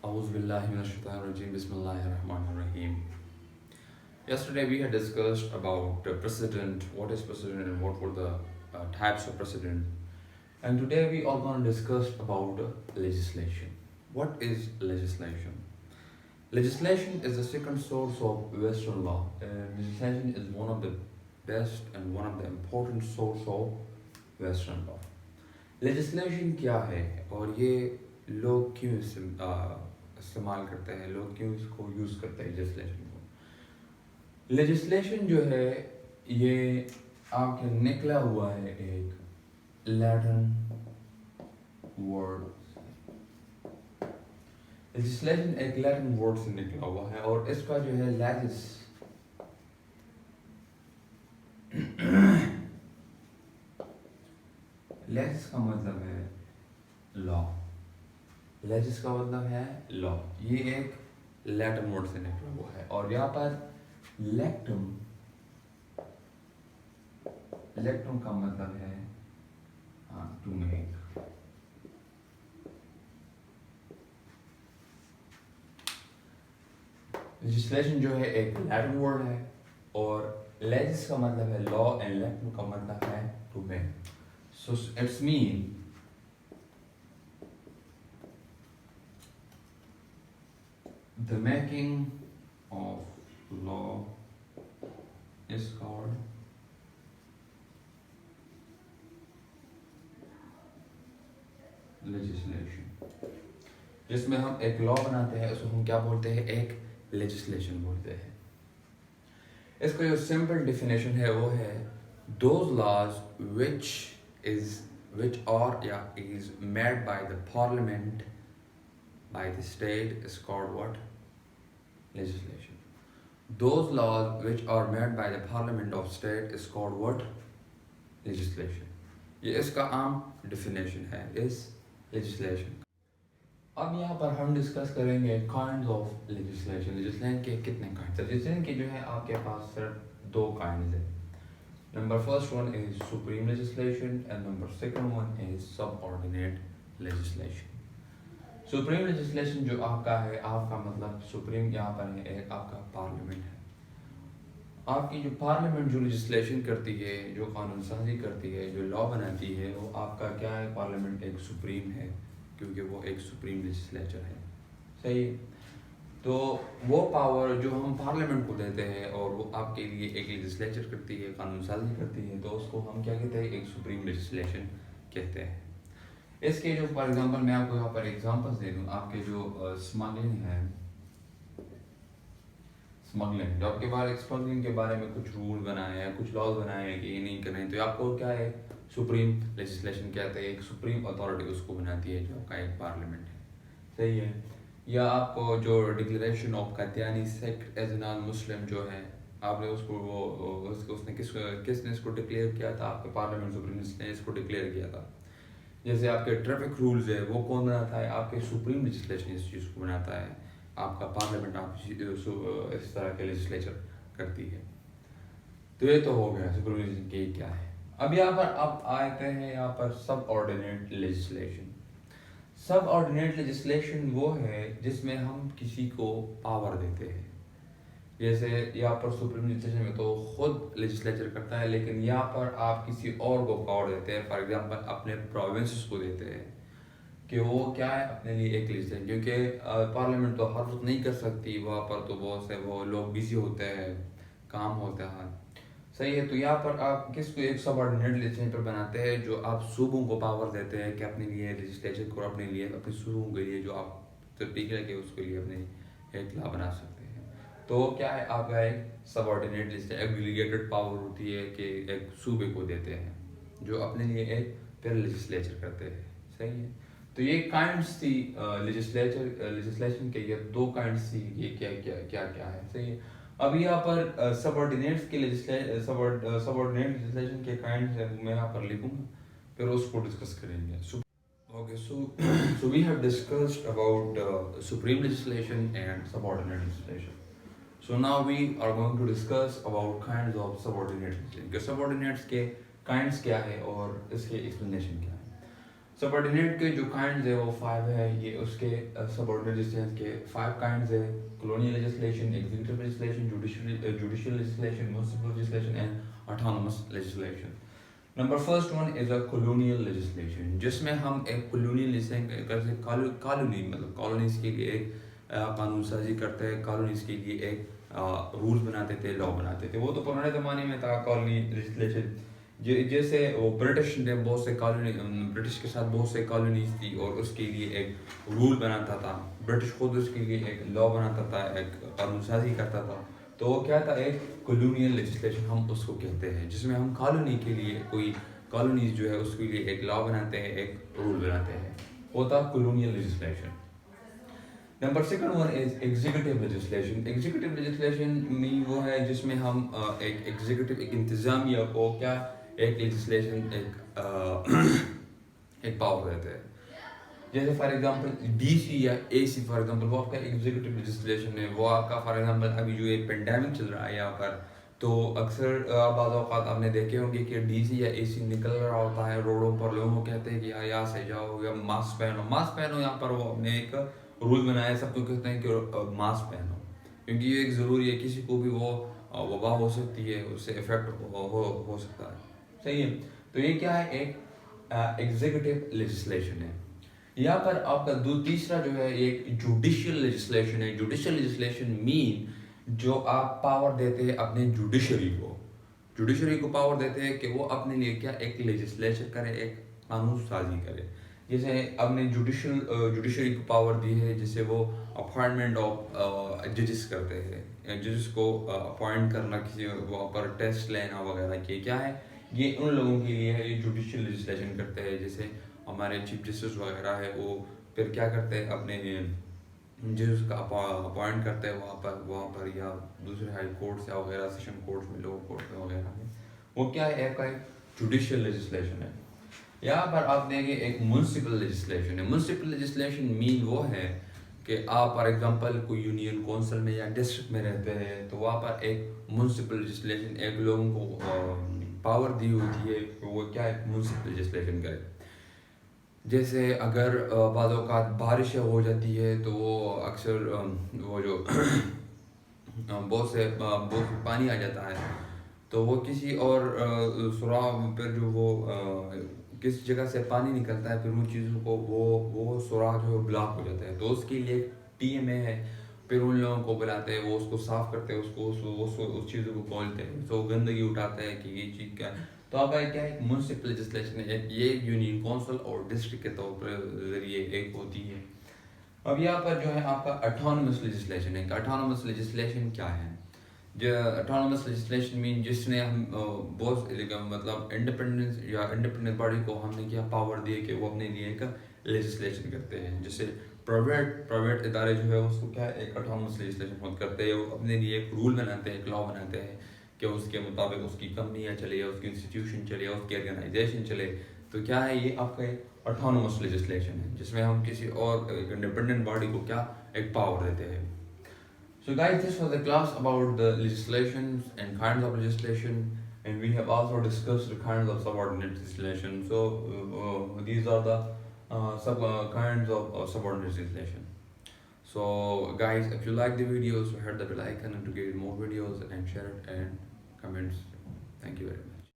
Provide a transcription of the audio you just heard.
A'udhu billahi minash shaitanir rajim. Bismillahir rahmanir rahim. Yesterday we had discussed about president, what is president and what were the types of president. And today we are going to discuss about legislation. What is legislation? Legislation is the second source of Western law. Legislation is one of the best and one of the important source of Western law. Legislation क्या है और ये लोग क्यों इस्तेमाल करते हैं, लोग क्यों इसको यूज़ करते हैं लेजिस्लेशन को। लेजिस्लेशन जो है ये आपके निकला हुआ है एक लैटिन वर्ड। लेजिस्लेशन एक लैटिन वर्ड से निकला हुआ है और इसका जो है लेजिस लेजिस का मतलब है लॉ। लेजिस का मतलब है लॉ। ये एक लैटिन वर्ड से निकला हुआ है और यहाँ पर लेक्टम, लेक्टम का मतलब है टू मेक। लेजिस्लेशन जो है एक लैटिन वर्ड है और लेजिस का मतलब है लॉ एंड लेक्टम का मतलब है to make. So it's mean the making of law is called legislation. जिसमें हम एक लॉ बनाते हैं उसको हम क्या बोलते हैं, एक legislation बोलते हैं। इसका जो simple definition है वो है those laws which is made by the parliament, by the state is called what? Legislation. Those laws which are made by the parliament of state is called what? Legislation. ये इसका आम definition है इस legislation। अब यहाँ पर हम discuss करेंगे kinds of legislation। legislation के कितने kinds हैं? legislation के जो है आपके पास सिर्फ दो kinds हैं। Number first one is supreme legislation and number second one is subordinate legislation. Supreme legislation जो आपका है, आपका मतलब supreme यहाँ पर है एक आपका पार्लियामेंट है। आपकी जो पार्लियामेंट जो legislation करती है, जो कानून साजी करती है, जो लॉ बनाती है, वो आपका क्या है, पार्लियामेंट एक सुप्रीम है क्योंकि वो एक सुप्रीम लेजिस्लेचर है। सही है? तो वो पावर जो हम पार्लियामेंट को देते हैं और वो आपके लिए एक लेजिस्लेचर करती है, कानून साजी करती है, तो उसको हम क्या कहते हैं, एक सुप्रीम लेजिस्लेशन कहते हैं। इसके जो फॉर एग्जांपल मैं आपको यहाँ पर एग्जांपल्स दे दूँ, आपके जो स्मगलिंग है, स्मगलिंग जो आपके पास स्मगलिंग के बारे में कुछ रूल बनाए हैं, कुछ लॉज बनाए हैं कि ये नहीं करना है, तो आपको क्या है, सुप्रीम लेजिस्लेशन कहते हैं। एक सुप्रीम अथॉरिटी उसको बनाती है जो आपका एक पार्लियामेंट है। सही है? या आपको जो declaration of Qadiani sect as non Muslim जो है, आपने उसको उसने किसने इसको डिक्लेयर किया था, आपके पार्लियामेंट सुप्रीम ने इसको डिक्लेयर किया था। जैसे आपके ट्रैफिक रूल्स है वो कौन बनाता है, आपके सुप्रीम लेजिस्लेशन इस चीज़ को बनाता है, आपका पार्लियामेंट आप इस तरह के लेजिस्लेचर करती है। तो ये तो हो गया सुप्रीम लेजिस्लेशन के क्या है। अब यहाँ पर आप आते हैं यहाँ पर सब ऑर्डिनेट लेजिस्लेशन। सब ऑर्डिनेट लेजिस्लेशन वो है जिसमें हम किसी को पावर देते हैं। जैसे यहाँ पर सुप्रीम लेजिस्लेशन में तो खुद लेजिस्लेचर करता है, लेकिन यहाँ पर आप किसी और को पावर देते हैं। फॉर एग्जांपल अपने प्रोविंसेस को देते हैं कि वो क्या है, अपने लिए एक लेजिस्लेशन, क्योंकि पार्लियामेंट तो हर वक्त नहीं कर सकती, वहाँ पर तो बहुत से वो लोग बिजी होते हैं, काम होता है। सही है? तो यहाँ पर आप किसको एक सब ऑर्डिनेट लेजिस्लेचर बनाते हैं जो आप सूबों को पावर देते हैं कि अपने लिए लेजिस्लेचर को, अपने लिए, अपने सूबों के लिए जो आप तरीके लगे उसके लिए अपने एक लॉ बना सकते हैं। तो क्या है, आपका एक सब ऑर्डिनेट लेजिस्लेचर, एक डिलीगेटेड पावर होती है कि एक सूबे को देते हैं जो अपने लिए एक फिर लेजिस्लेचर करते हैं। सही है? तो ये काइंड्स थी लेजिस्लेशन के, ये दो काइंड्स थी, ये क्या क्या क्या क्या है। सही है? अभी यहाँ पर सबऑर्डिनेट्स के सबऑर्डिनेट लेजिस्लेशन के काइंड्स है मैं यहाँ पर लिखूंगा, फिर उसको डिस्कस करेंगे। Okay, so we have discussed about supreme legislation and subordinate legislation. So now we are going to discuss about kinds of subordinate legislation. कि subordinates के kinds क्या है और इसके explanation क्या है। सबऑर्डिनेट के जो काइंड्स है वो 5 है, ये उसके सबऑर्डिनेट लेजिस्लेशन के 5 काइंड्स है: colonial legislation, executive legislation, judicial legislation, municipal legislation and autonomous legislation. Number first one is a colonial legislation, जिसमें हम एक colonial legislation कॉलोनी मतलब कॉलोनीज के लिए एक कानून साजी करते हैं, कॉलोनीज के लिए एक रूल्स बनाते थे, लॉ बनाते थे। वो तो पुराने ज़माने में था कॉलोनी लेजिस्लेशन, जैसे वो ब्रिटिश ने बहुत से कॉलोनी, ब्रिटिश के साथ बहुत से कॉलोनीज थी और उसके लिए एक रूल बनाता था, ब्रिटिश खुद उसके लिए एक लॉ बनाता था, एक कानून साजी करता था। तो वो क्या था, एक कॉलोनियल लेजिस्लेशन हम उसको कहते हैं, जिसमें हम कॉलोनी के लिए कोई कॉलोनीज जो है उसके लिए एक लॉ बनाते हैं, एक रूल बनाते हैं, वो था colonial legislation. Number second one is executive legislation. Executive legislation में वो है जिसमें हम एक एग्जीक्यूटिव, एक इंतज़ामिया को क्या एक लेजिस्लेशन एक पावर देते हैं। जैसे फॉर एग्जांपल डीसी या एसी फॉर एग्जांपल, वो आपका एग्जीक्यूटिव लेजिस्लेशन है। वो आपका फॉर एग्जांपल अभी जो एक पेंडेमिक चल रहा है यहाँ पर, तो अक्सर बाज़ औक़ात आपने देखे होंगे कि डीसी या एसी निकल रहा होता है रोडों पर, लोगों को कहते हैं कि यार यहाँ से जाओ या मास्क पहनो। यहाँ पर वो अपने एक रूल बनाया, सबको कहते हैं कि मास्क पहनो, क्योंकि ये एक ज़रूरी है, किसी को भी वो वबा हो सकती है, उससे इफेक्ट हो सकता है। सही है। तो ये क्या है, एक एग्जीक्यूटिव लेजिस्लेशन है। यहाँ पर आपका तीसरा जो है एक जुडिशियल लेजिस्लेशन है। जुडिशियल लेजिस्लेशन मीन जो आप पावर देते हैं अपने जुडिशरी को पावर देते हैं कि वो अपने लिए क्या एक लेजिस्लेशन करे, एक कानून साजी करे। जैसे आपने जुडिशरी को पावर दी है, जिससे वो अपॉइंटमेंट ऑफ जजेस करते हैं, जजेस को अपॉइंट करना, किसी वहाँ पर टेस्ट लेना वगैरह के क्या है, ये उन लोगों के लिए है, ये जुडिशियल लेजिस्लेशन करते हैं। जैसे हमारे चीफ जस्टिस वगैरह है, वो फिर क्या करते हैं, अपने जजेस का अपॉइंट करते हैं वहाँ पर या दूसरे हाई कोर्ट्स या वगैरह, सेशन कोर्ट्स में, लोअर कोर्ट्स में वगैरह में, वो क्या है, आपका एक जुडिशियल लेजिस्लेशन है। यहाँ पर आप देंगे एक म्युनिसिपल लेजिस्लेशन है। म्युनिसिपल लेजिस्लेशन मीन वो है कि आप फॉर एग्जांपल कोई यूनियन काउंसिल में या डिस्ट्रिक्ट में रहते हैं, तो वहाँ पर एक म्युनिसिपल लेजिस्लेशन, एक लोगों को पावर दी होती है, वो क्या एक म्युनिसिपल लेजिस्लेशन करे। जैसे अगर बाज़ औक़ात बारिश हो जाती है, तो वो अक्सर वो जो बहुत से पानी आ जाता है, तो वो किसी और सुराख पर जो वो किस जगह से पानी निकलता है, फिर उन चीज़ों को वो सुराख जो है ब्लॉक हो जाता है, तो उसके लिए टीएमए है, फिर उन लोगों को बुलाते हैं, वो उसको साफ़ करते हैं, उस चीज़ों को खोलते हैं, तो गंदगी उठाते हैं कि ये चीज़ क्या है। तो आपका क्या है, म्युनिसिपल लेजिस्लेशन है, ये यूनियन काउंसिल और डिस्ट्रिक्ट के तौर पर ज़रिए एक होती है। अब यहाँ पर जो है आपका ऑटोनमस लेजिस्लेशन है। ऑटोनमस लेजिस्लेशन क्या है? जो ऑटोनमस लेजिस्लेशन मीन जिसने हम बहुत मतलब इंडिपेंडेंट बॉडी को हमने क्या पावर दी है कि वो अपने लिए एक लेजिस्लेशन करते हैं। जैसे प्राइवेट इदारे जो है उसको क्या एक ऑटोनमस लेजिस्लेशन खुद करते हैं, वो अपने लिए एक रूल बनाते हैं, एक लॉ बनाते हैं कि उसके मुताबिक उसकी कंपनियाँ चले या उसकी इंस्टीट्यूशन चले या उसकी ऑर्गेनाइजेशन चले। तो क्या है, ये आपका एक ऑटोनमस लेजिस्लेशन है, जिसमें हम किसी और इंडिपेंडेंट बॉडी को क्या एक पावर देते हैं। So guys, this was the class about the legislations and kinds of legislation, and we have also discussed the kinds of subordinate legislation. So these are the kinds of subordinate legislation. So guys, if you like the videos, hit the bell icon to get more videos and share it and comments. Thank you very much.